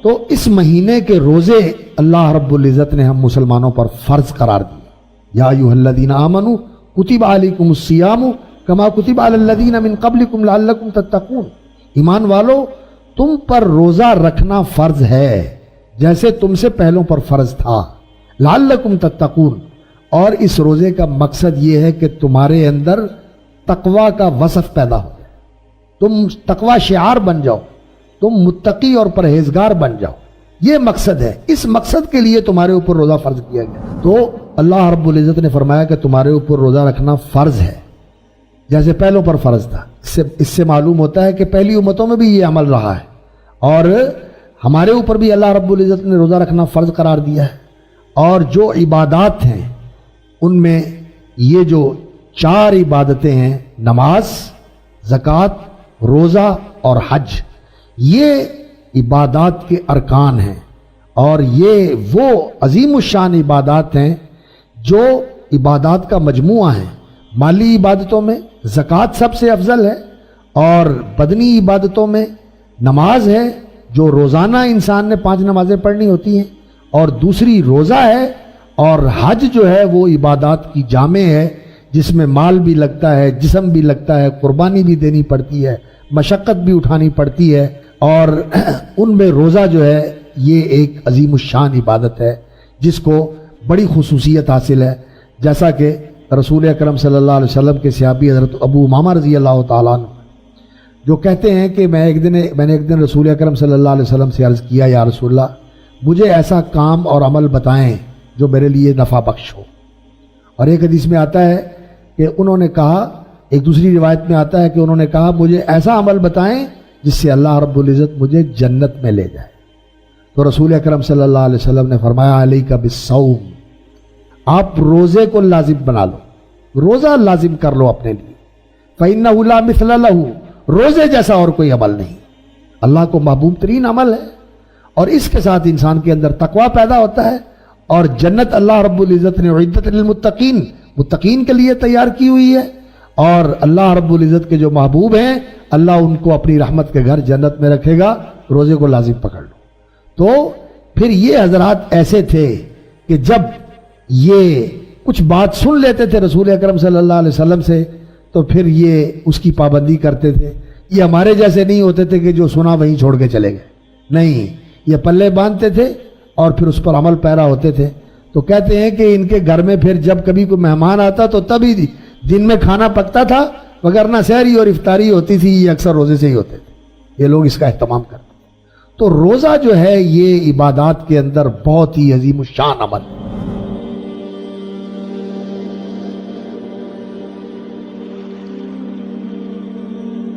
تو اس مہینے کے روزے اللہ رب العزت نے ہم مسلمانوں پر فرض قرار دیے. یا ایھا الذین آمنوا کتب علیکم الصیام کما کتب علی الذین من قبلکم لعلکم تتقون. ایمان والو تم پر روزہ رکھنا فرض ہے جیسے تم سے پہلوں پر فرض تھا. لعلکم تتقون. اور اس روزے کا مقصد یہ ہے کہ تمہارے اندر تقوی کا وصف پیدا ہو، تم تقوی شعار بن جاؤ، تم متقی اور پرہیزگار بن جاؤ. یہ مقصد ہے. اس مقصد کے لیے تمہارے اوپر روزہ فرض کیا گیا. تو اللہ رب العزت نے فرمایا کہ تمہارے اوپر روزہ رکھنا فرض ہے جیسے پہلوں پر فرض تھا. اس سے معلوم ہوتا ہے کہ پہلی امتوں میں بھی یہ عمل رہا ہے اور ہمارے اوپر بھی اللہ رب العزت نے روزہ رکھنا فرض قرار دیا ہے. اور جو عبادات ہیں ان میں یہ جو 4 عبادتیں ہیں، نماز، زکوٰۃ، روزہ اور حج، یہ عبادات کے ارکان ہیں. اور یہ وہ عظیم الشان عبادات ہیں جو عبادات کا مجموعہ ہیں. مالی عبادتوں میں زکوٰۃ سب سے افضل ہے، اور بدنی عبادتوں میں نماز ہے جو روزانہ انسان نے 5 نمازیں پڑھنی ہوتی ہیں، اور دوسری روزہ ہے، اور حج جو ہے وہ عبادات کی جامع ہے جس میں مال بھی لگتا ہے، جسم بھی لگتا ہے، قربانی بھی دینی پڑتی ہے، مشقت بھی اٹھانی پڑتی ہے. اور ان میں روزہ جو ہے یہ ایک عظیم الشان عبادت ہے جس کو بڑی خصوصیت حاصل ہے. جیسا کہ رسول اکرم صلی اللہ علیہ وسلم کے صحابی حضرت ابو امامہ رضی اللہ تعالیٰ عنہ جو کہتے ہیں کہ میں نے ایک دن رسول اکرم صلی اللہ علیہ وسلم سے عرض کیا، یا رسول اللہ مجھے ایسا کام اور عمل بتائیں جو میرے لیے نفع بخش ہو. اور ایک حدیث میں آتا ہے کہ انہوں نے کہا، ایک دوسری روایت میں آتا ہے کہ انہوں نے کہا مجھے ایسا عمل بتائیں جس سے اللہ رب العزت مجھے جنت میں لے جائے. تو رسول اکرم صلی اللہ علیہ وسلم نے فرمایا علیک بالصوم، آپ روزے کو لازم بنا لو، روزہ لازم کر لو اپنے لیے. فإنہ لا مثل لہ، روزے جیسا اور کوئی عمل نہیں، اللہ کو محبوب ترین عمل ہے. اور اس کے ساتھ انسان کے اندر تقوی پیدا ہوتا ہے، اور جنت اللہ رب العزت نے اعدت للمتقین، متقین کے لیے تیار کی ہوئی ہے. اور اللہ رب العزت کے جو محبوب ہیں اللہ ان کو اپنی رحمت کے گھر جنت میں رکھے گا. روزے کو لازم پکڑ لو. تو پھر یہ حضرات ایسے تھے کہ جب یہ کچھ بات سن لیتے تھے رسول اکرم صلی اللہ علیہ وسلم سے تو پھر یہ اس کی پابندی کرتے تھے. یہ ہمارے جیسے نہیں ہوتے تھے کہ جو سنا وہیں چھوڑ کے چلے گئے، نہیں، یہ پلے باندھتے تھے اور پھر اس پر عمل پیرا ہوتے تھے. تو کہتے ہیں کہ ان کے گھر میں پھر جب کبھی کوئی مہمان آتا تو تبھی دن میں کھانا پکتا تھا، وگرنہ سحری اور افطاری ہوتی تھی یہ اکثر روزے سے ہی ہوتے تھے. یہ لوگ اس کا اہتمام کرتے. تو روزہ جو ہے یہ عبادات کے اندر بہت ہی عظیم الشان عمل ہے.